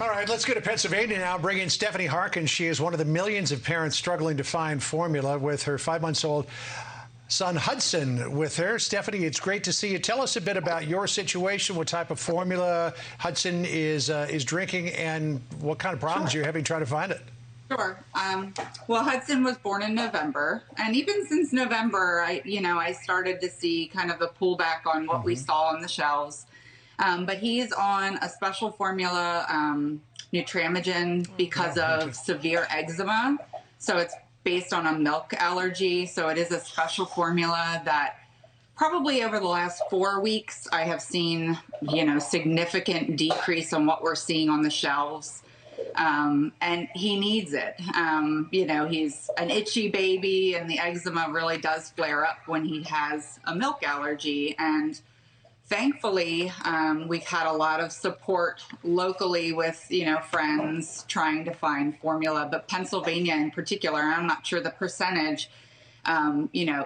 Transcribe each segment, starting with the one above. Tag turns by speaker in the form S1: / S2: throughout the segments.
S1: All right, let's go to Pennsylvania now. Bring in Stephanie Harkins. She is one of the millions of parents struggling to find formula with her 5-month-old son Hudson with her. Stephanie, it's great to see you. Tell us a bit about your situation, what type of formula Hudson is drinking, and what kind of problems you're having trying to find it.
S2: Sure. Well, Hudson was born in November, and even since November, I started to see kind of a pullback on what we saw on the shelves. But he's on a special formula, Nutramigen, because of severe eczema. So it's based on a milk allergy. So it is a special formula that probably over the last 4 weeks, I have seen, significant decrease on what we're seeing on the shelves. And he needs it. He's an itchy baby, and the eczema really does flare up when he has a milk allergy. And thankfully, we've had a lot of support locally with, friends trying to find formula, but Pennsylvania in particular, I'm not sure the percentage,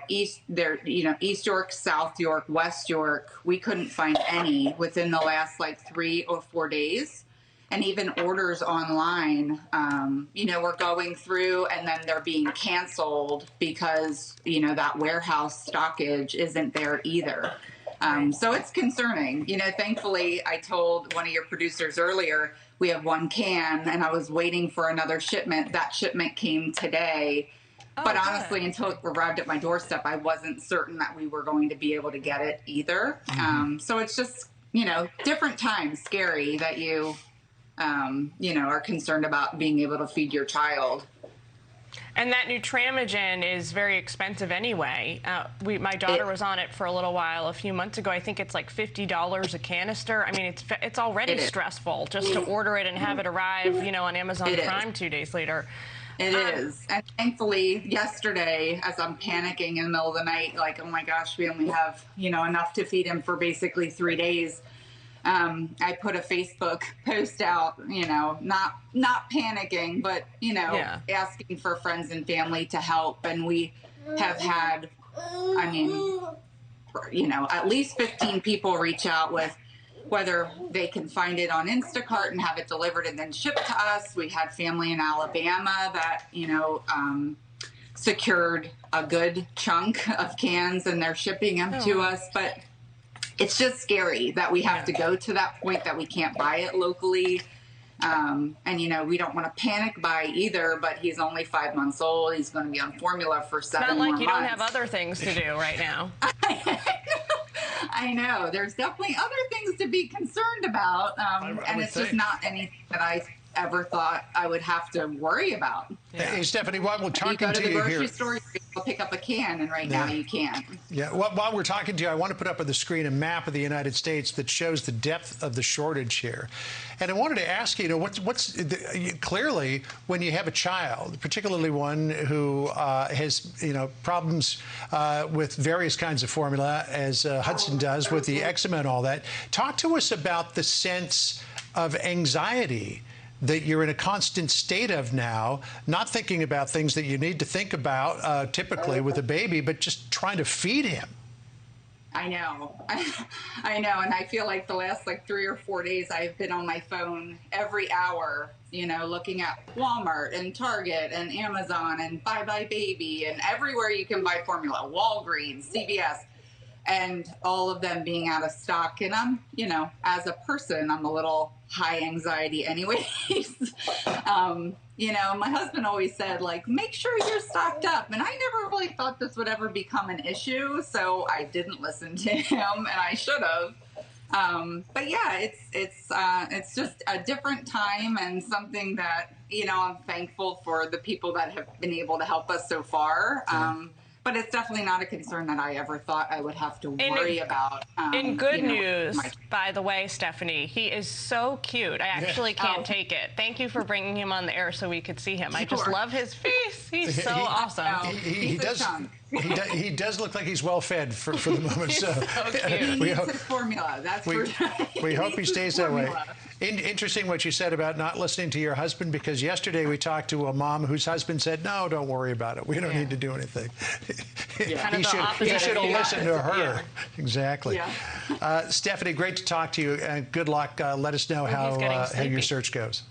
S2: East York, South York, West York, we couldn't find any within the last 3 or 4 days. And even orders online, we're going through and then they're being canceled because, that warehouse stockage isn't there either. So it's concerning. Thankfully, I told one of your producers earlier, we have 1 can, and I was waiting for another shipment. That shipment came today. But honestly, until it arrived at my doorstep, I wasn't certain that we were going to be able to get it either. So it's just, different times, scary that you, are concerned about being able to feed your child.
S3: And that Nutramigen is very expensive anyway. My daughter was on it for a little while a few months ago. I think it's like $50 a canister. I mean, it's already stressful just to order it and have it arrive, on Amazon Prime 2 days later.
S2: It is. And thankfully, yesterday, as I'm panicking in the middle of the night, oh my gosh, we only have, enough to feed him for basically 3 days. I put a Facebook post out, not panicking, but, asking for friends and family to help. And we have had, at least 15 people reach out with whether they can find it on Instacart and have it delivered and then shipped to us. We had family in Alabama that, secured a good chunk of cans and they're shipping them to us. But it's just scary that we have to go to that point that we can't buy it locally. And, we don't want to panic buy either, but he's only 5 months old. He's going to be on formula for 7 more months.
S3: Not like you don't have other things to do right now.
S2: I know. There's definitely other things to be concerned about. And it's just not anything that I ever thought I would have to worry about.
S1: Hey, Stephanie, while we're talking
S2: to you
S1: to you
S2: here,
S1: grocery
S2: store, you'll pick up a can, and right now you can't.
S1: Yeah. While we're talking to you, I want to put up on the screen a map of the United States that shows the depth of the shortage here. And I wanted to ask you, clearly when you have a child, particularly one who has, problems with various kinds of formula, as Hudson does with the eczema and all that, talk to us about the sense of anxiety that you're in a constant state of now, not thinking about things that you need to think about typically with a baby, but just trying to feed him.
S2: I know. I know. And I feel like the last 3 or 4 days I've been on my phone every hour, looking at Walmart and Target and Amazon and Bye Bye Baby and everywhere you can buy formula, Walgreens, CVS, and all of them being out of stock. And I'm, as a person, I'm a little high anxiety anyways. My husband always said, make sure you're stocked up. And I never really thought this would ever become an issue. So I didn't listen to him, and I should have. But yeah, it's just a different time and something that, I'm thankful for the people that have been able to help us so far. But it's definitely not a concern that I ever thought I would have to worry about.
S3: In good news, by the way, Stephanie, he is so cute. I actually can't take it. Thank you for bringing him on the air so we could see him. I just love his face. He's so awesome.
S1: He does look like he's well fed for the moment.
S2: So cute. He needs his formula. That's
S1: we hope he stays that way. Interesting what you said about not listening to your husband, because yesterday we talked to a mom whose husband said, no, don't worry about it. We don't need to do anything. He should have listened to her. Yeah. Exactly. Yeah. Stephanie, great to talk to you, and good luck. Let us know how your search goes.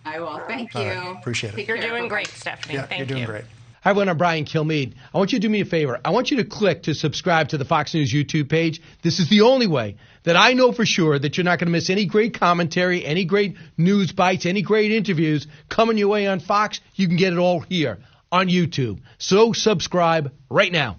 S2: I will. Thank you.
S1: Right. Appreciate it.
S3: You're doing great, Stephanie.
S1: Yeah,
S3: Thank
S1: you're doing
S3: you.
S1: great.
S4: Hi, everyone. I'm Brian Kilmeade. I want you to do me a favor. I want you to click to subscribe to the Fox News YouTube page. This is the only way that I know for sure that you're not going to miss any great commentary, any great news bites, any great interviews coming your way on Fox. You can get it all here on YouTube. So subscribe right now.